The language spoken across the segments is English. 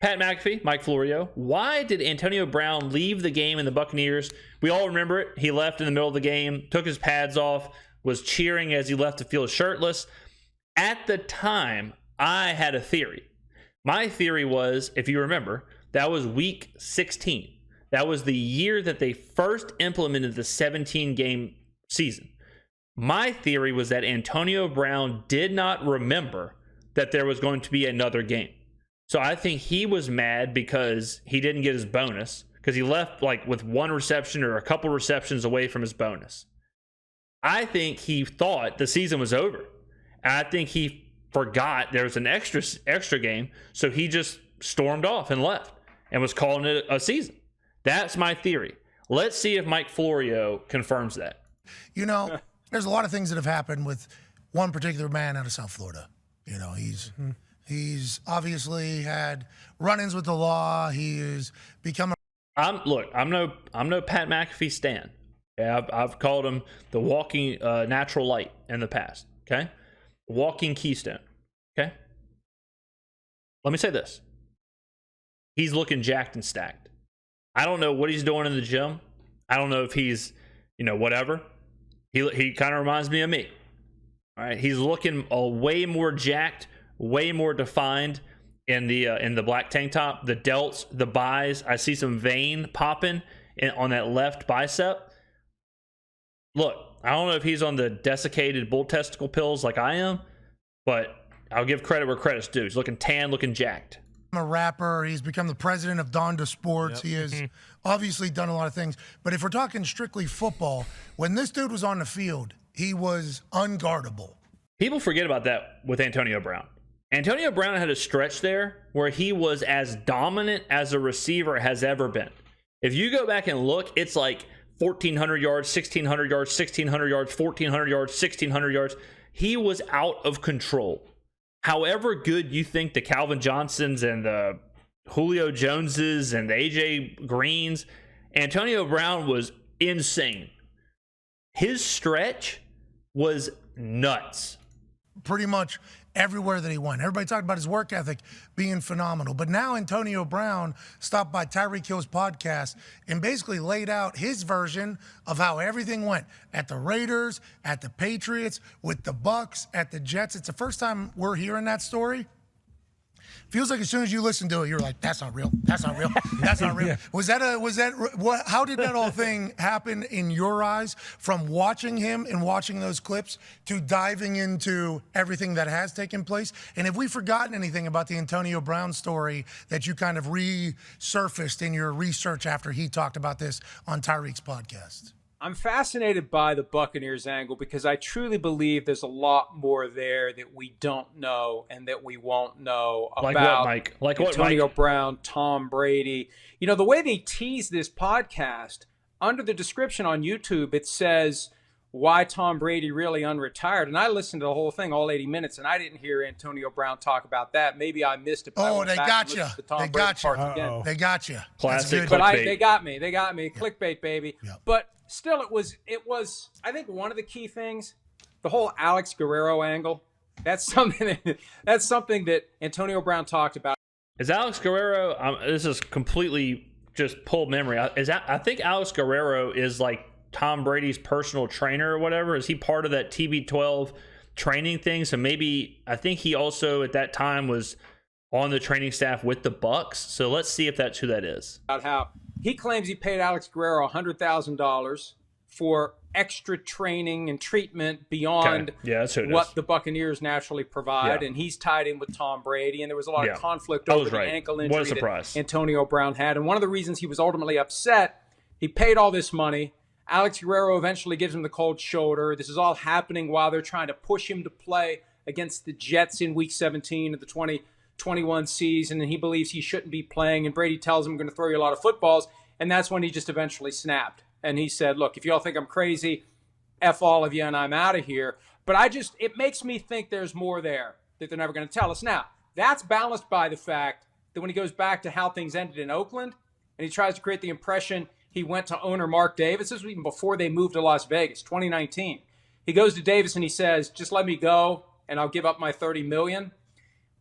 Pat McAfee, Mike Florio. Why did Antonio Brown leave the game in the Buccaneers? We all remember it. He left in the middle of the game, took his pads off, was cheering as he left the field shirtless. At the time, I had a theory. My theory was, if you remember, that was week 16. That was the year that they first implemented the 17-game season. My theory was that Antonio Brown did not remember that there was going to be another game. So I think he was mad because he didn't get his bonus, because he left like with one reception or a couple receptions away from his bonus. I think he thought the season was over. And I think he forgot there was an extra game, so he just stormed off and left and was calling it a season. That's my theory. Let's see if Mike Florio confirms that. You know, there's a lot of things that have happened with one particular man out of South Florida. You know, he's obviously had run-ins with the law. He has become I'm no Pat McAfee stan. Yeah, I've called him the walking natural light in the past. Okay, walking keystone. Okay, let me say this: he's looking jacked and stacked. I don't know what he's doing in the gym. I don't know if he's, whatever. He kind of reminds me of me. All right, he's looking way more jacked, way more defined in the black tank top, the delts, the buys. I see some vein popping on that left bicep. Look, I don't know if he's on the desiccated bull testicle pills like I am, but I'll give credit where credit's due. He's looking tan, looking jacked. A rapper. He's become the president of Donda Sports. Yep. He has obviously done a lot of things. But if we're talking strictly football, when this dude was on the field, he was unguardable. People forget about that with Antonio Brown. Antonio Brown had a stretch there where he was as dominant as a receiver has ever been. If you go back and look, it's like 1,400 yards, 1,600 yards, 1,600 yards, 1,400 yards, 1,600 yards. He was out of control. However good you think the Calvin Johnsons and the Julio Joneses and the AJ Greens, Antonio Brown was insane. His stretch was nuts. Pretty much everywhere that he went. Everybody talked about his work ethic being phenomenal. But now Antonio Brown stopped by Tyreek Hill's podcast and basically laid out his version of how everything went at the Raiders, at the Patriots, with the Bucs, at the Jets. It's the first time we're hearing that story. Feels like as soon as you listen to it, you're like, that's not real. That's not real. That's not real. Yeah. How did that whole thing happen in your eyes, from watching him and watching those clips to diving into everything that has taken place? And have we forgotten anything about the Antonio Brown story that you kind of resurfaced in your research after he talked about this on Tyreek's podcast? I'm fascinated by the Buccaneers angle because I truly believe there's a lot more there that we don't know and that we won't know about. Like what, Mike? Like what, Antonio Mike? Brown, Tom Brady. You know, the way they tease this podcast, under the description on YouTube, it says why Tom Brady really unretired. And I listened to the whole thing, all 80 minutes, and I didn't hear Antonio Brown talk about that. Maybe I missed it. Oh, they got you. They got you. They got you. Classic. But they got me. They got me. Clickbait, baby. Yep. But still, it was, I think, one of the key things, the whole Alex Guerrero angle. That's something that Antonio Brown talked about. Is Alex Guerrero, this is completely just pulled memory. I think Alex Guerrero is like Tom Brady's personal trainer or whatever. Is he part of that TB12 training thing? So maybe, I think he also at that time was on the training staff with the Bucs. So let's see if that's who that is. About how he claims he paid Alex Guerrero $100,000 for extra training and treatment beyond what the Buccaneers naturally provide. Yeah. And he's tied in with Tom Brady. And there was a lot of conflict over the ankle injury that Antonio Brown had. And one of the reasons he was ultimately upset, he paid all this money. Alex Guerrero eventually gives him the cold shoulder. This is all happening while they're trying to push him to play against the Jets in Week 17 of the 2021 season, and he believes he shouldn't be playing. And Brady tells him, I'm going to throw you a lot of footballs. And that's when he just eventually snapped. And he said, look, if y'all think I'm crazy, F all of you, and I'm out of here. But it makes me think there's more there that they're never going to tell us. Now, that's balanced by the fact that when he goes back to how things ended in Oakland, and he tries to create the impression he went to owner Mark Davis. This was even before they moved to Las Vegas, 2019. He goes to Davis and he says, just let me go and I'll give up my $30 million.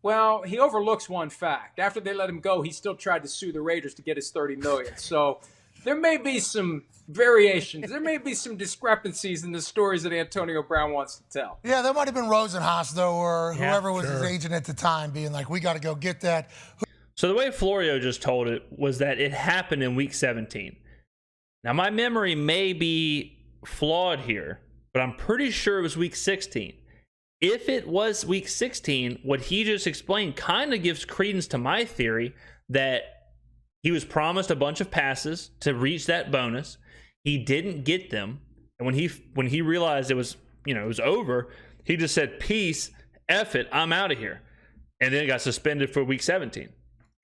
Well, he overlooks one fact. After they let him go, he still tried to sue the Raiders to get his $30 million. So there may be some variations. There may be some discrepancies in the stories that Antonio Brown wants to tell. Yeah, that might have been Rosenhaus, though, or whoever was his agent at the time, being like, we got to go get that. So the way Florio just told it was that it happened in week 17. Now, my memory may be flawed here, but I'm pretty sure it was week 16. If it was week 16, what he just explained kind of gives credence to my theory that he was promised a bunch of passes to reach that bonus. He didn't get them. And when he realized it was over, he just said, peace, F it, I'm out of here. And then got suspended for week 17.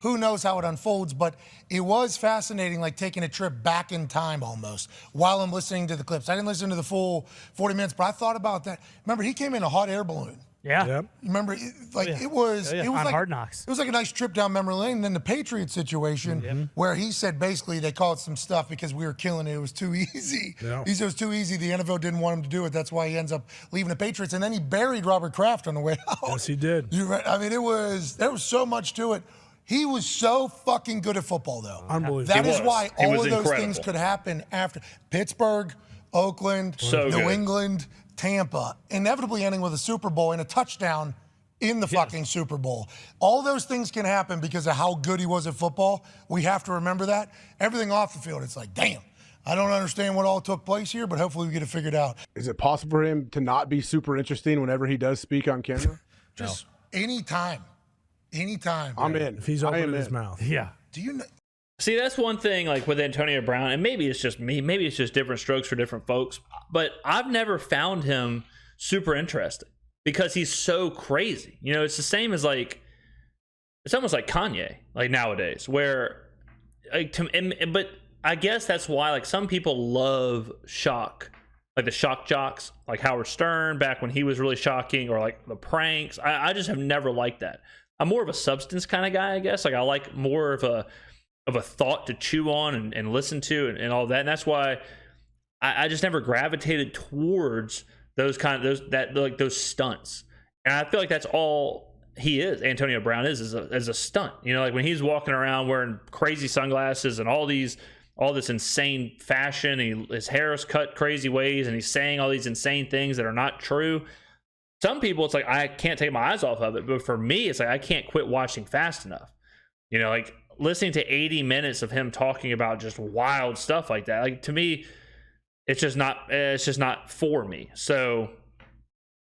Who knows how it unfolds, but it was fascinating, like taking a trip back in time almost while I'm listening to the clips. I didn't listen to the full 40 minutes, but I thought about that. Remember, he came in a hot air balloon. Yeah. Yep. Remember, it was on like Hard Knocks. It was like a nice trip down memory lane. And then the Patriots situation where he said basically they called some stuff because we were killing it. It was too easy. Yeah. He said it was too easy. The NFL didn't want him to do it. That's why he ends up leaving the Patriots. And then he buried Robert Kraft on the way out. Yes, he did. I mean, there was so much to it. He was so fucking good at football, though. Unbelievable. That is why all of those things could happen after Pittsburgh, Oakland, New England, Tampa, inevitably ending with a Super Bowl and a touchdown in the fucking Super Bowl. All those things can happen because of how good he was at football. We have to remember that. Everything off the field, it's like, damn, I don't understand what all took place here, but hopefully we get it figured out. Is it possible for him to not be super interesting whenever he does speak on camera? Just anytime. Anytime. I'm in. If he's opening his mouth. Yeah. Do you know? See, that's one thing, like with Antonio Brown, and maybe it's just me, maybe it's just different strokes for different folks, but I've never found him super interesting because he's so crazy. You know, it's the same as it's almost like Kanye, like nowadays, where, but I guess that's why, like, some people love shock, like the shock jocks, like Howard Stern back when he was really shocking, or like the pranks. I just have never liked that. I'm more of a substance kind of guy, I guess. Like, I like more of a thought to chew on and listen to and all that. And that's why I just never gravitated towards those stunts. And I feel like that's all he is. Antonio Brown is a stunt. You know, like when he's walking around wearing crazy sunglasses and all this insane fashion, his hair is cut crazy ways, and he's saying all these insane things that are not true. Some people, it's like, I can't take my eyes off of it. But for me, it's like, I can't quit watching fast enough. You know, like listening to 80 minutes of him talking about just wild stuff like that. Like, to me, it's just not for me. So,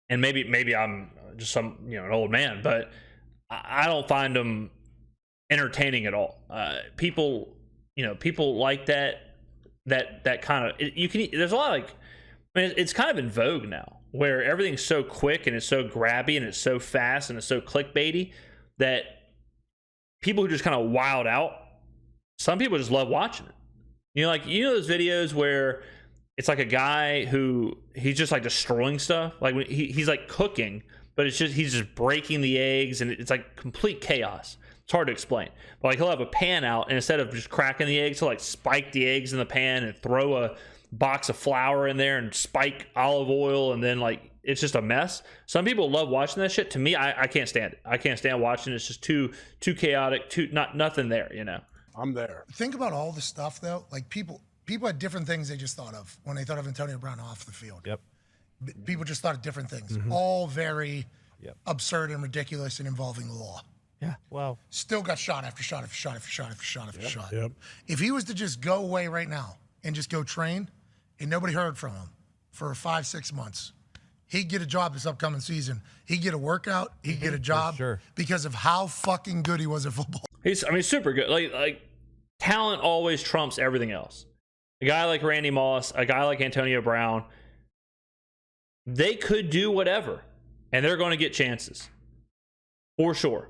and maybe I'm just an old man, but I don't find them entertaining at all. People like that kind of, there's a lot of, it's kind of in vogue now, where everything's so quick and it's so grabby and it's so fast and it's so clickbaity that people who just kind of wild out, some people just love watching it. You know, like, those videos where it's like a guy who he's just like destroying stuff. Like when he's like cooking, but he's just breaking the eggs and it's like complete chaos. It's hard to explain. But like, he'll have a pan out, and instead of just cracking the eggs, he'll like spike the eggs in the pan and throw a box of flour in there and spike olive oil, and then like it's just a mess. Some people love watching that shit. To me, I can't stand it. I can't stand watching it. It's just too chaotic, nothing there, you know. I'm there. Think about all the stuff though. Like people had different things they just thought of when they thought of Antonio Brown off the field. Yep. People just thought of different things, all very absurd and ridiculous and involving the law. Yeah. Well, still got shot after shot after shot after shot after shot after shot. Yep. If he was to just go away right now and just go train, and nobody heard from him for 5-6 months, he'd get a job this upcoming season. He'd get a workout. He'd get a job because of how fucking good he was at football. He's super good. Like talent always trumps everything else. A guy like Randy Moss, a guy like Antonio Brown, they could do whatever, and they're going to get chances for sure.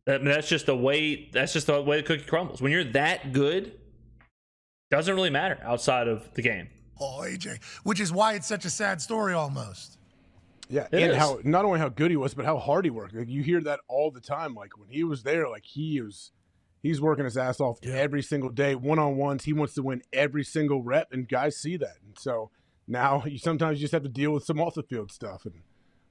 That's just the way the cookie crumbles. When you're that good, doesn't really matter outside of the game. Oh, AJ, which is why it's such a sad story almost. Yeah, and how not only how good he was, but how hard he worked. Like, you hear that all the time. Like when he was there, like he's working his ass off every single day, one-on-ones. He wants to win every single rep, and guys see that. And so now you sometimes just have to deal with some off the field stuff. And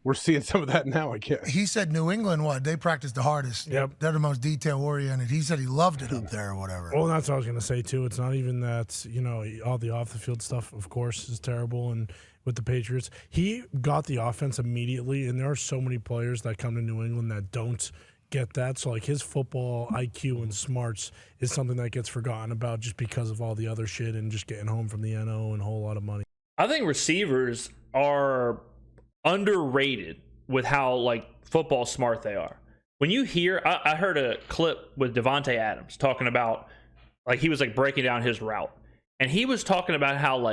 we're seeing some of that now, I guess. He said New England, they practice the hardest. Yep. They're the most detail-oriented. He said he loved it up there or whatever. Well, that's what I was going to say, too. It's not even that, all the off-the-field stuff, of course, is terrible. And with the Patriots, he got the offense immediately, and there are so many players that come to New England that don't get that. So, his football IQ and smarts is something that gets forgotten about just because of all the other shit and just getting home from the NO and a whole lot of money. I think receivers are underrated with how football smart they are. When you hear, I heard a clip with Devontae Adams talking about he was breaking down his route, and he was talking about how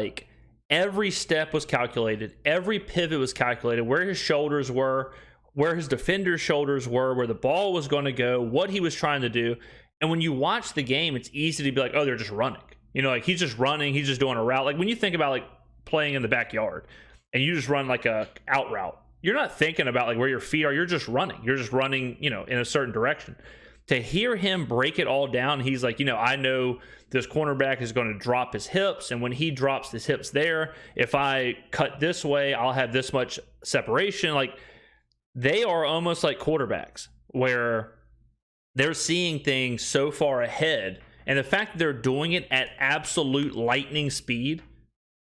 every step was calculated, every pivot was calculated, where his shoulders were, where his defender's shoulders were, where the ball was going to go, what he was trying to do. And when you watch the game, it's easy to be oh, they're just running. He's just running, he's just doing a route. When you think about playing in the backyard and you just run a out route, you're not thinking about where your feet are. You're just running. You're just running, in a certain direction. To hear him break it all down, he's I know this cornerback is going to drop his hips, and when he drops his hips there, if I cut this way, I'll have this much separation. They are almost like quarterbacks, where they're seeing things so far ahead, and the fact that they're doing it at absolute lightning speed,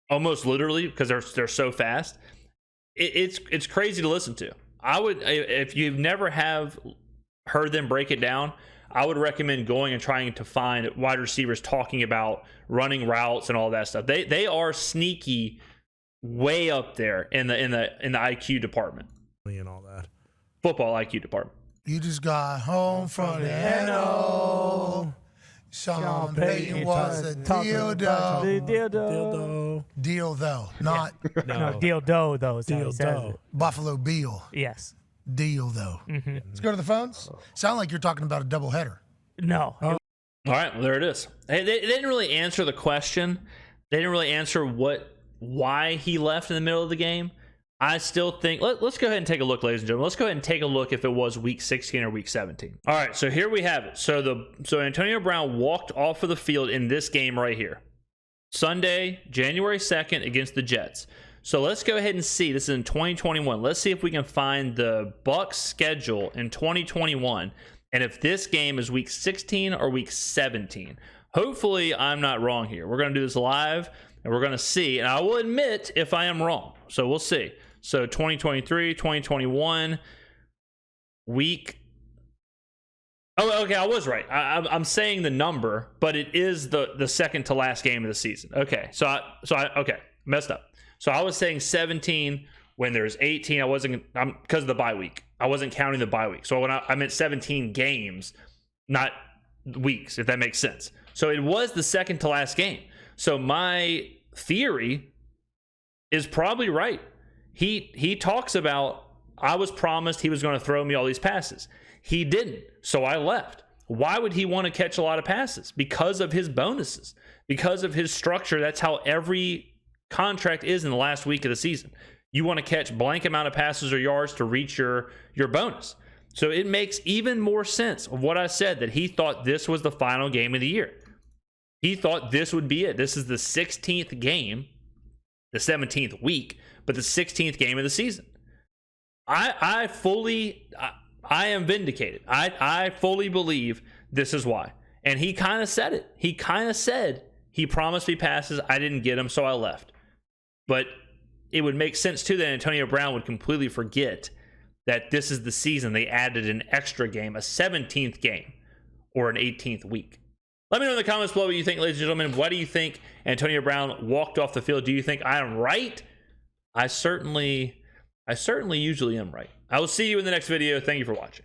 almost literally, because they're so fast, it's crazy to listen to. I would, if you've never have heard them break it down, I would recommend going and trying to find wide receivers talking about running routes and all that stuff. They are sneaky, way up there in the IQ department and all that. Football IQ department. You just got home from the NO. Sean Payton was a dildo. Dildo, not no, dildo though. Dildo. Buffalo Bill. Yes. Dildo. Mm-hmm. Let's go to the phones. Sound like you're talking about a doubleheader. No. All right, well, there it is. Hey, they didn't really answer the question. They didn't really answer why he left in the middle of the game. I still think, let's go ahead and take a look, ladies and gentlemen. Let's go ahead and take a look if it was week 16 or week 17. All right, so here we have it. So Antonio Brown walked off of the field in this game right here. Sunday, January 2nd against the Jets. So let's go ahead and see. This is in 2021. Let's see if we can find the Bucs schedule in 2021 and if this game is week 16 or week 17. Hopefully, I'm not wrong here. We're going to do this live, and we're going to see. And I will admit if I am wrong. So we'll see. So 2023, 2021, week... Oh, okay, I was right. I'm saying the number, but it is the second to last game of the season. Okay, so I okay, messed up. So I was saying 17 when there's 18. Because of the bye week. I wasn't counting the bye week. So when I meant 17 games, not weeks, if that makes sense. So it was the second to last game. So my theory is probably right. He talks about, I was promised he was going to throw me all these passes. He didn't, so I left. Why would he want to catch a lot of passes? Because of his bonuses, because of his structure. That's how every contract is in the last week of the season. You want to catch blank amount of passes or yards to reach your bonus. So it makes even more sense of what I said, that he thought this was the final game of the year. He thought this would be it. This is the 16th game, the 17th week, but the 16th game of the season. I am vindicated. I fully believe this is why. And he kind of said it. He kind of said he promised me passes. I didn't get them, so I left. But it would make sense, too, that Antonio Brown would completely forget that this is the season. They added an extra game, a 17th game, or an 18th week. Let me know in the comments below what you think, ladies and gentlemen. Why do you think Antonio Brown walked off the field? Do you think I am right? I certainly usually am right. I will see you in the next video. Thank you for watching.